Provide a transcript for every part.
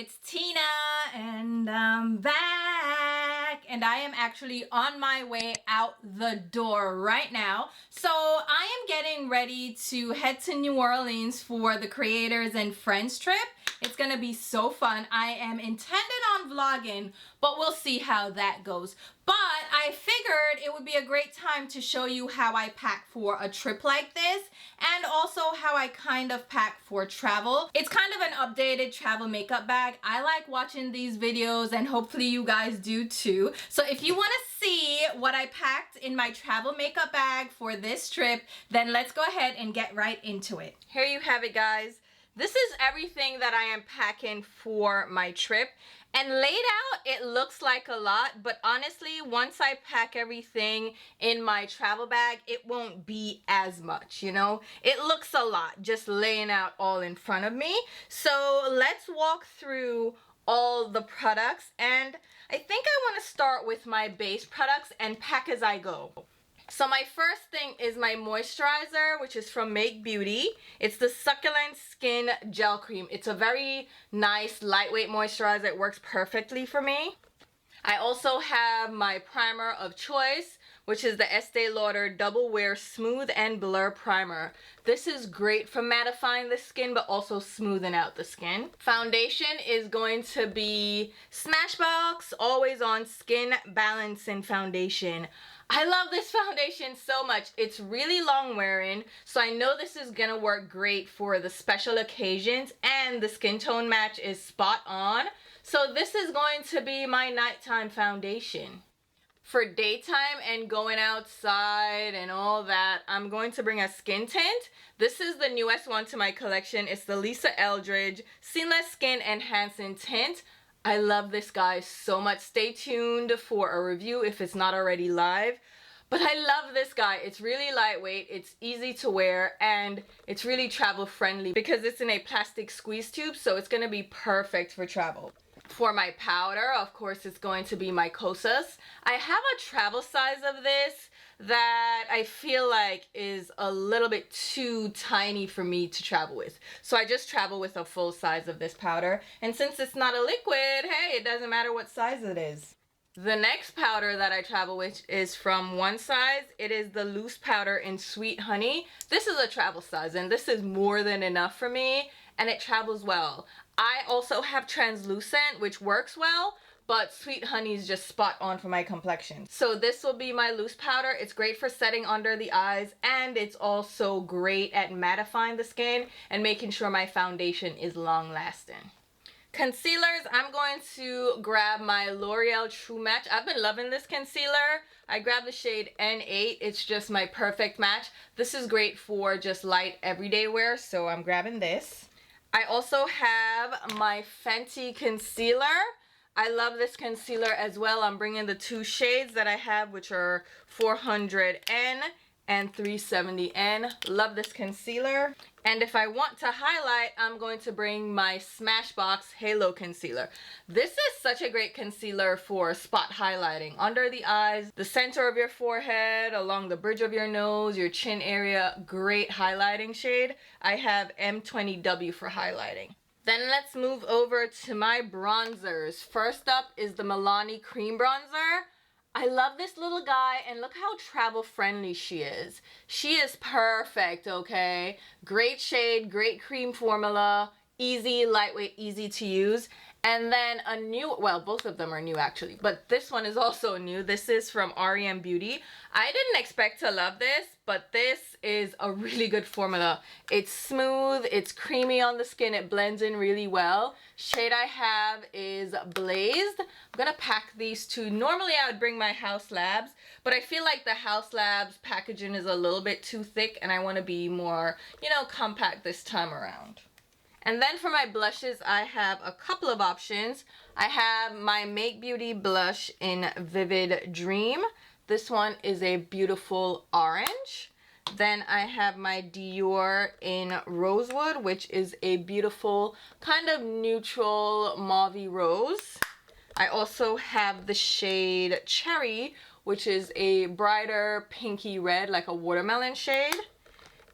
it's Tina and I'm back and I am actually on my way out the door right now. So I am getting ready to head to New Orleans for the Creators and Friends trip. It's gonna be so fun. I am intended on vlogging, but we'll see how that goes. But I figured it would be a great time to show you how I pack for a trip like this and also how I kind of pack for travel. It's kind of an updated travel makeup bag. I like watching these videos and hopefully you guys do too. So if you want to see what I packed in my travel makeup bag for this trip, then let's go ahead and get right into it. Here you have it, guys. This is everything that I am packing for my trip. And laid out, it looks like a lot, but honestly, once I pack everything in my travel bag, it won't be as much, you know? It looks a lot just laying out all in front of me. So let's walk through all the products, and I think I want to start with my base products and pack as I go. So my first thing is my moisturizer, which is from Make Beauty. It's the Succulent Skin Gel Cream. It's a very nice, lightweight moisturizer. It works perfectly for me. I also have my primer of choice, which is the Estee Lauder Double Wear Smooth and Blur Primer. This is great for mattifying the skin, but also smoothing out the skin. Foundation is going to be Smashbox Always On Skin Balancing Foundation. I love this foundation so much. It's really long wearing, so I know this is gonna work great for the special occasions, and the skin tone match is spot on. So this is going to be my nighttime foundation. For daytime and going outside and all that, I'm going to bring a skin tint. This is the newest one to my collection. It's the Lisa Eldridge Seamless Skin Enhancing Tint. I love this, guy, so much. Stay tuned for a review if it's not already live. But I love this, guy. It's really lightweight, it's easy to wear, and it's really travel friendly because it's in a plastic squeeze tube, so it's going to be perfect for travel. For my powder, of course, it's going to be my Kosas. I have a travel size of this that I feel like is a little bit too tiny for me to travel with. So I just travel with a full size of this powder. And since it's not a liquid, hey, it doesn't matter what size it is. The next powder that I travel with is from One Size. It is the loose powder in Sweet Honey. This is a travel size and this is more than enough for me, and it travels well. I also have translucent, which works well, but Sweet Honey is just spot on for my complexion. So this will be my loose powder. It's great for setting under the eyes, and it's also great at mattifying the skin and making sure my foundation is long lasting. Concealers, I'm going to grab my L'Oreal True Match. I've been loving this concealer. I grabbed the shade N8. It's just my perfect match. This is great for just light everyday wear, so I'm grabbing this. I also have my Fenty concealer. I love this concealer as well. I'm bringing the two shades that I have, which are 400N and 370N. Love this concealer. And if I want to highlight, I'm going to bring my Smashbox Halo Concealer. This is such a great concealer for spot highlighting. Under the eyes, the center of your forehead, along the bridge of your nose, your chin area. Great highlighting shade. I have M20W for highlighting. Then let's move over to my bronzers. First up is the Milani Cream Bronzer. I love this little guy, and look how travel friendly she is. She is perfect, okay? Great shade, great cream formula, easy, lightweight, easy to use. And then a new, well, both of them are new actually, but this one is also new. This is from REM Beauty. I didn't expect to love this, but this is a really good formula. It's smooth, it's creamy on the skin, it blends in really well. Shade I have is Blazed. I'm gonna pack these two. Normally I would bring my House Labs, but I feel like the House Labs packaging is a little bit too thick and I wanna be more, you know, compact this time around. And then for my blushes, I have a couple of options. I have my Make Beauty blush in Vivid Dream. This one is a beautiful orange. Then I have my Dior in Rosewood, which is a beautiful kind of neutral mauvey rose. I also have the shade Cherry, which is a brighter pinky red, like a watermelon shade.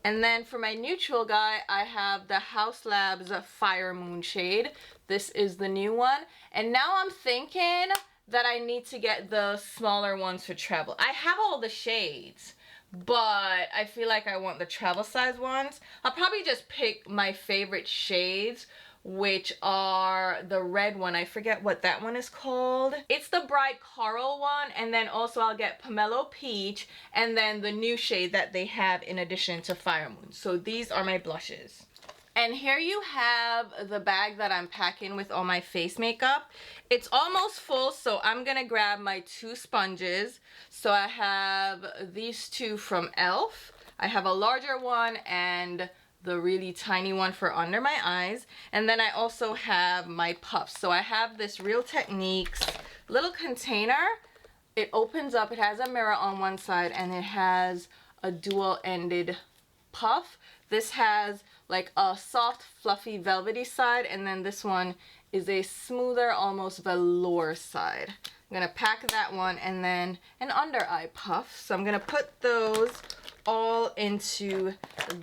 And then for my neutral guy, I have the House Labs Fire Moon shade. This is the new one. And now I'm thinking that I need to get the smaller ones for travel. I have all the shades, but I feel like I want the travel size ones. I'll probably just pick my favorite shades, which are the red one. I forget what that one is called. It's the bright coral one, and then also I'll get Pomelo Peach, and then the new shade that they have in addition to Fire Moon. So these are my blushes. And here you have the bag that I'm packing with all my face makeup. It's almost full, so I'm gonna grab my 2 sponges. So I have these 2 from e.l.f. I have a larger one and the really tiny one for under my eyes. And then I also have my puffs. So I have this Real Techniques little container. It opens up, it has a mirror on one side, and it has a dual-ended puff. This has like a soft, fluffy, velvety side, and then this one is a smoother, almost velour side. I'm gonna pack that one, and then an under eye puff. So I'm gonna put those all into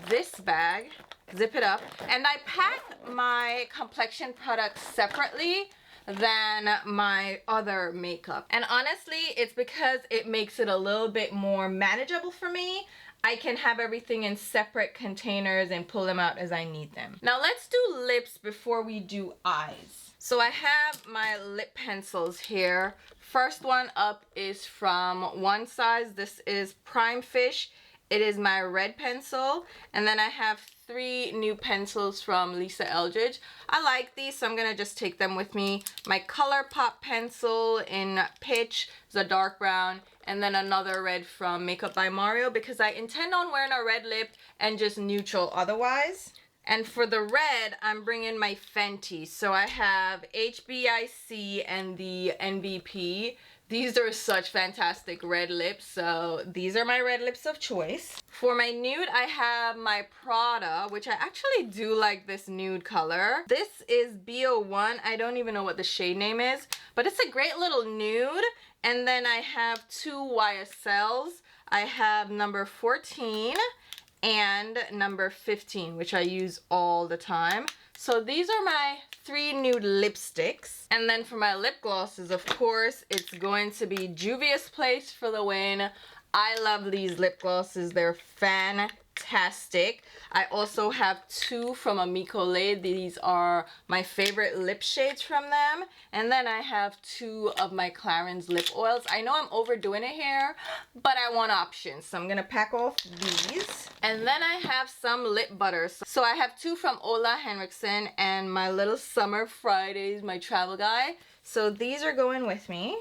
this bag, zip it up, and I pack my complexion products separately than my other makeup. And honestly, it's because it makes it a little bit more manageable for me. I can have everything in separate containers and pull them out as I need them. Now let's do lips before we do eyes. So I have my lip pencils here. First one up is from One Size. This is Prime Fish. It is my red pencil. And then I have 3 new pencils from Eldridge. I like these, so I'm gonna just take them with me. My ColourPop pencil in Pitch is a dark brown, and then another red from Makeup by Mario, because I intend on wearing a red lip and just neutral otherwise. And for the red, I'm bringing my Fenty. So I have HBIC and the NVP. These are such fantastic red lips, so these are my red lips of choice. For my nude, I have my Prada, which I actually do like this nude color. This is B01. I don't even know what the shade name is, but it's a great little nude. And then I have 2 YSLs. I have number 14 and number 15, which I use all the time. So these are my 3 nude lipsticks. And then for my lip glosses, of course, it's going to be Juvia's Place for the win. I love these lip glosses. They're fantastic. I also have 2 from Amico Lay. These are my favorite lip shades from them. And then I have 2 of my Clarins lip oils. I know I'm overdoing it here, but I want options. So I'm gonna pack off these. And then I have some lip butters. So I have 2 from Ola Henriksen and my little Summer Fridays, my travel guy. So these are going with me.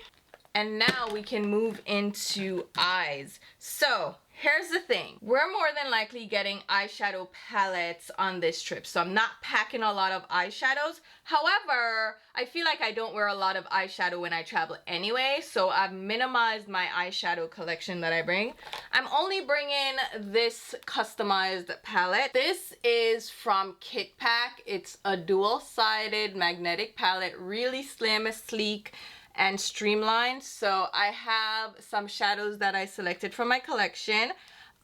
And now we can move into eyes. So here's the thing. We're more than likely getting eyeshadow palettes on this trip. So I'm not packing a lot of eyeshadows. However, I feel like I don't wear a lot of eyeshadow when I travel anyway. So I've minimized my eyeshadow collection that I bring. I'm only bringing this customized palette. This is from Kit Pak. It's a dual-sided magnetic palette. Really slim, sleek, and streamlined. So I have some shadows that I selected from my collection.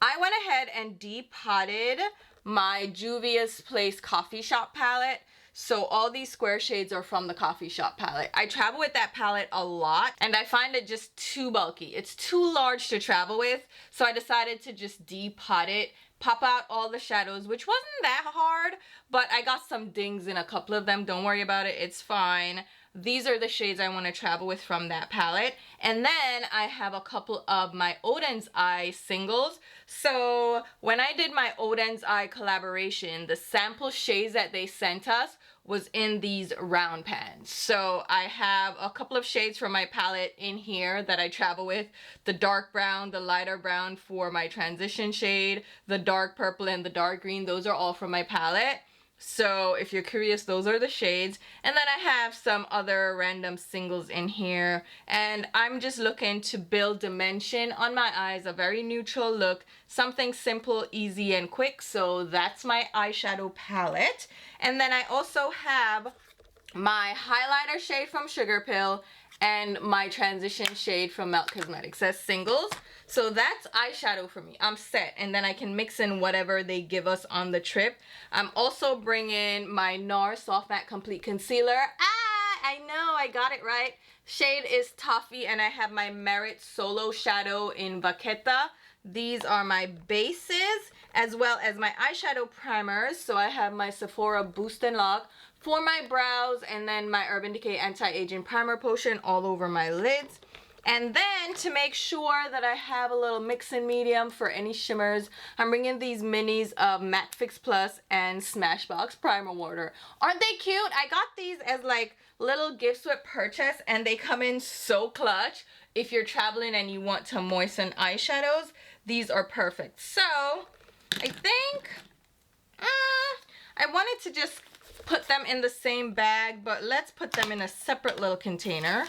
I went ahead and depotted my Juvia's Place Coffee Shop palette. So all these square shades are from the Coffee Shop palette. I travel with that palette a lot, and I find it just too bulky. It's too large to travel with, so I decided to just depot it, pop out all the shadows, which wasn't that hard, but I got some dings in a couple of them. Don't worry about it, it's fine. These are the shades I want to travel with from that palette. And then I have a couple of my Oden's Eye singles. So when I did my Oden's Eye collaboration, the sample shades that they sent us was in these round pans. So I have a couple of shades from my palette in here that I travel with. The dark brown, the lighter brown for my transition shade, the dark purple and the dark green, those are all from my palette. So if you're curious, those are the shades. And then I have some other random singles in here, and I'm just looking to build dimension on my eyes, a very neutral look, something simple, easy, and quick. So that's my eyeshadow palette. And then I also have my highlighter shade from Sugar Pill, and my transition shade from Melt Cosmetics as singles. So that's eyeshadow for me. I'm set, and then I can mix in whatever they give us on the trip. I'm also bringing my NARS Soft Matte Complete Concealer. I know, I got it right. Shade is Toffee, and I have my Merit Solo Shadow in Vaqueta. These are my bases, as well as my eyeshadow primers. So I have my Sephora Boost and Lock for my brows, and then my Urban Decay Anti-Aging Primer Potion all over my lids. And then to make sure that I have a little mix and medium for any shimmers, I'm bringing these minis of Matte Fix Plus and Smashbox Primer Water. Aren't they cute? I got these as like little gifts with purchase, and they come in so clutch. If you're traveling and you want to moisten eyeshadows, these are perfect. So I think I wanted to just put them in the same bag, but let's put them in a separate little container.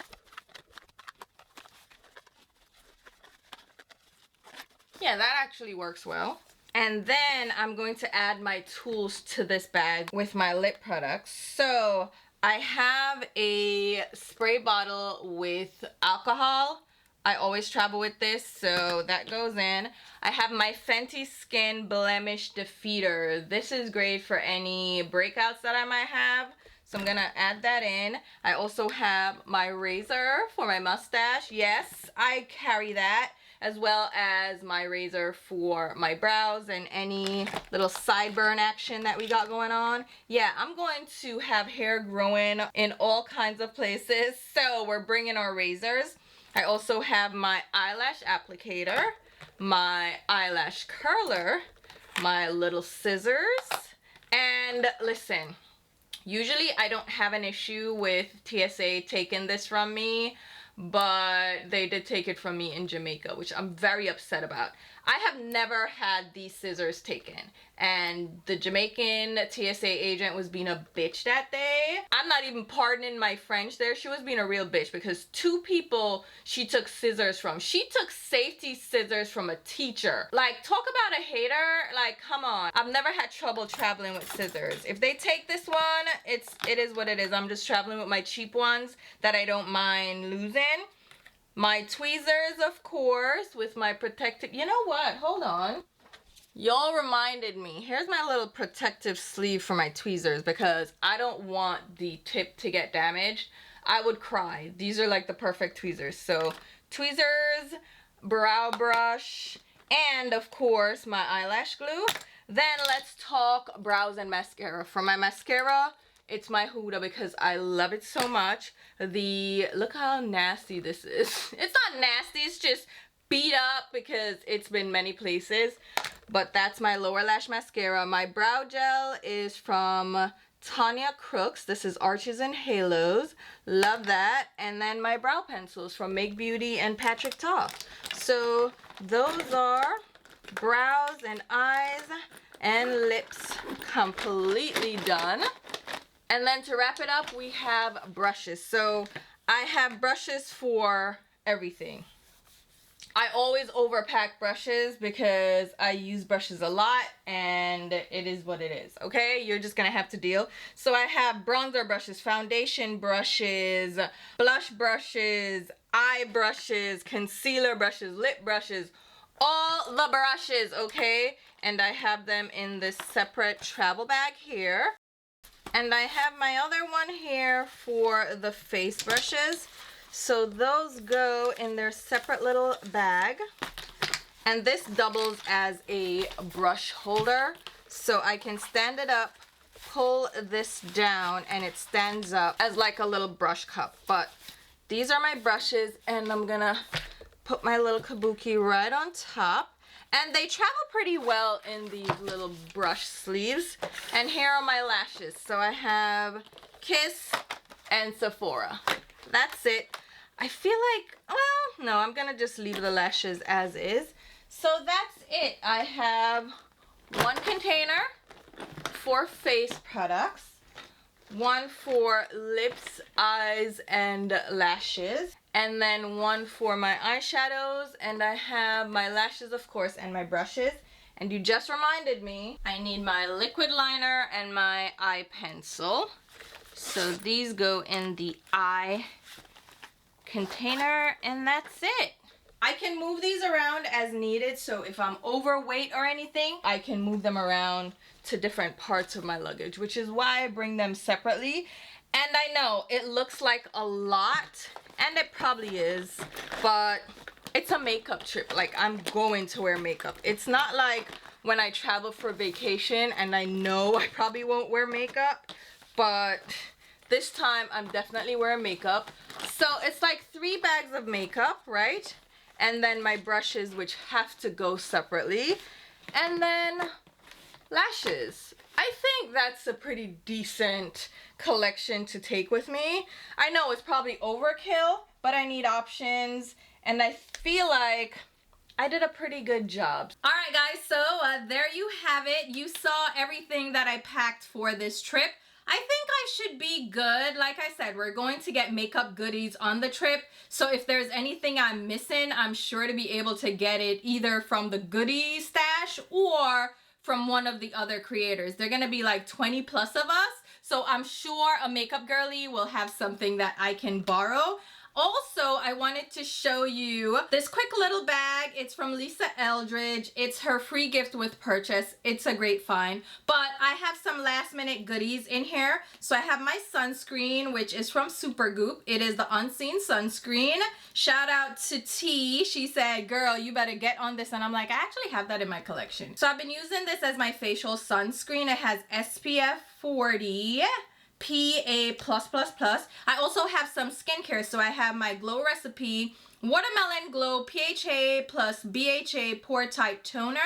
Yeah, that actually works well. And then I'm going to add my tools to this bag with my lip products. So I have a spray bottle with alcohol. I always travel with this, so that goes in. I have my Fenty Skin Blemish Defeater. This is great for any breakouts that I might have, so I'm gonna add that in. I also have my razor for my mustache. Yes, I carry that, as well as my razor for my brows and any little sideburn action that we got going on. Yeah, I'm going to have hair growing in all kinds of places, so we're bringing our razors. I also have my eyelash applicator, my eyelash curler, my little scissors, and listen, usually I don't have an issue with TSA taking this from me, but they did take it from me in Jamaica, which I'm very upset about. I have never had these scissors taken, and the Jamaican TSA agent was being a bitch that day. I'm not even pardoning my French there. She was being a real bitch because 2 people she took scissors from. She took safety scissors from a teacher. Like, talk about a hater. Like, come on. I've never had trouble traveling with scissors. If they take this one, it is what it is. I'm just traveling with my cheap ones that I don't mind losing. My tweezers, of course, with my protective... You know what? Hold on. Y'all reminded me. Here's my little protective sleeve for my tweezers because I don't want the tip to get damaged. I would cry. These are like the perfect tweezers. So, tweezers, brow brush, and of course, my eyelash glue. Then let's talk brows and mascara. For my mascara, it's my Huda because I love it so much. Look how nasty this is. It's not nasty, it's just beat up because it's been many places. But that's my lower lash mascara. My brow gel is from Tanya Crooks. This is Arches and Halos. Love that. And then my brow pencils from Make Beauty and Patrick Ta. So those are brows and eyes and lips completely done. And then to wrap it up, we have brushes. So I have brushes for everything. I always overpack brushes because I use brushes a lot and it is what it is, okay? You're just gonna have to deal. So I have bronzer brushes, foundation brushes, blush brushes, eye brushes, concealer brushes, lip brushes, all the brushes, okay? And I have them in this separate travel bag here. And I have my other one here for the face brushes. So those go in their separate little bag. And this doubles as a brush holder. So I can stand it up, pull this down, and it stands up as like a little brush cup. But these are my brushes, and I'm gonna put my little kabuki right on top. And they travel pretty well in these little brush sleeves. And here are my lashes. So I have Kiss and Sephora. That's it. I feel like, well, no, I'm gonna just leave the lashes as is. So that's it. I have one container for face products, one for lips, eyes, and lashes, and then one for my eyeshadows, and I have my lashes, of course, and my brushes. And you just reminded me, I need my liquid liner and my eye pencil. So these go in the eye container, and that's it. I can move these around as needed, so if I'm overweight or anything, I can move them around to different parts of my luggage, which is why I bring them separately. And I know it looks like a lot, and it probably is, but it's a makeup trip. Like, I'm going to wear makeup. It's not like when I travel for vacation and I know I probably won't wear makeup, but this time I'm definitely wearing makeup. So it's like 3 bags of makeup, right? And then my brushes, which have to go separately, and then lashes. I think that's a pretty decent collection to take with me. I know it's probably overkill, but I need options, and I feel like I did a pretty good job. All right, guys, so there you have it. You saw everything that I packed for this trip. I think I should be good. Like I said, we're going to get makeup goodies on the trip. So if there's anything I'm missing, I'm sure to be able to get it either from the goodie stash or from one of the other creators. They're gonna be like 20 plus of us. So I'm sure a makeup girly will have something that I can borrow. Also, I wanted to show you this quick little bag. It's from Lisa Eldridge. It's her free gift with purchase. It's a great find. But I have some last minute goodies in here. So I have my sunscreen, which is from Supergoop. It is the Unseen Sunscreen. Shout out to T. She said, girl, you better get on this. And I'm like, I actually have that in my collection. So I've been using this as my facial sunscreen. It has SPF 40. PA+++. I also have some skincare, so I have my Glow Recipe Watermelon Glow PHA plus BHA Pore Tight Toner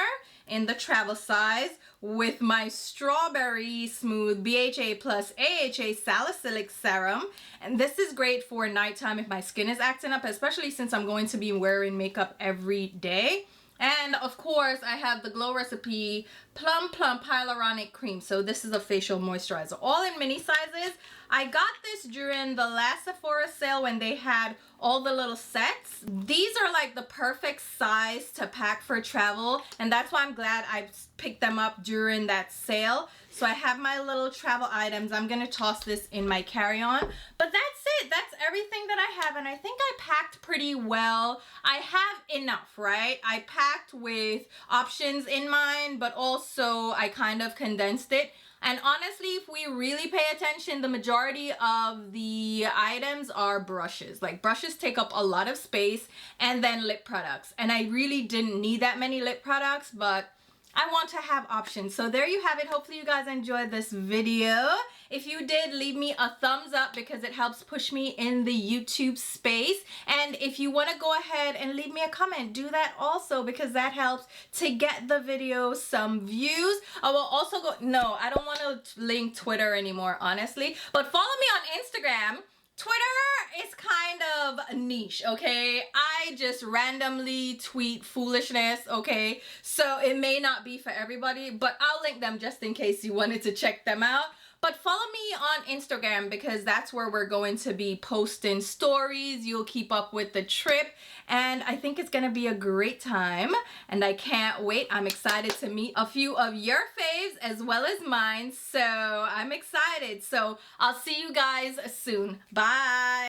in the travel size with my Strawberry Smooth BHA plus AHA Salicylic Serum. And this is great for nighttime if my skin is acting up, especially since I'm going to be wearing makeup every day. And of course, I have the Glow Recipe Plum Hyaluronic Cream. So this is a facial moisturizer, all in mini sizes. I got this during the last Sephora sale when they had all the little sets. These are like the perfect size to pack for travel, and that's why I'm glad I picked them up during that sale. So I have my little travel items. I'm gonna toss this in my carry-on. But that's it. That's everything that I have, and I think I packed pretty well. I have enough, right? I packed with options in mind, but also I kind of condensed it. And honestly, if we really pay attention, the majority of the items are brushes. Like, brushes take up a lot of space, and then lip products. And I really didn't need that many lip products, but I want to have options. So there you have it. Hopefully you guys enjoyed this video. If you did, leave me a thumbs up because it helps push me in the YouTube space. And if you want to go ahead and leave me a comment, do that also because that helps to get the video some views. I will also go, no, I don't want to link Twitter anymore, honestly. But follow me on Instagram. Twitter is kind of niche, okay? I just randomly tweet foolishness, okay? So it may not be for everybody, but I'll link them just in case you wanted to check them out. But follow me on Instagram because that's where we're going to be posting stories. You'll keep up with the trip, and I think it's gonna be a great time, and I can't wait. I'm excited to meet a few of your faves as well as mine, so I'm excited. So I'll see you guys soon. Bye.